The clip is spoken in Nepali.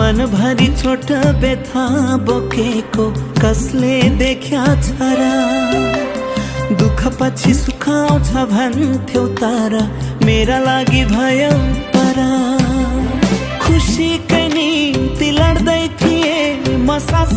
मनभरि छोट व्यथा बोकेको कसले देख्या छ र? दुःख पछि सुख आउँछ भन्थ्यौ तर मेरा लागि भयो परा। खुसीकै निम्ति लड्दै थिए म सास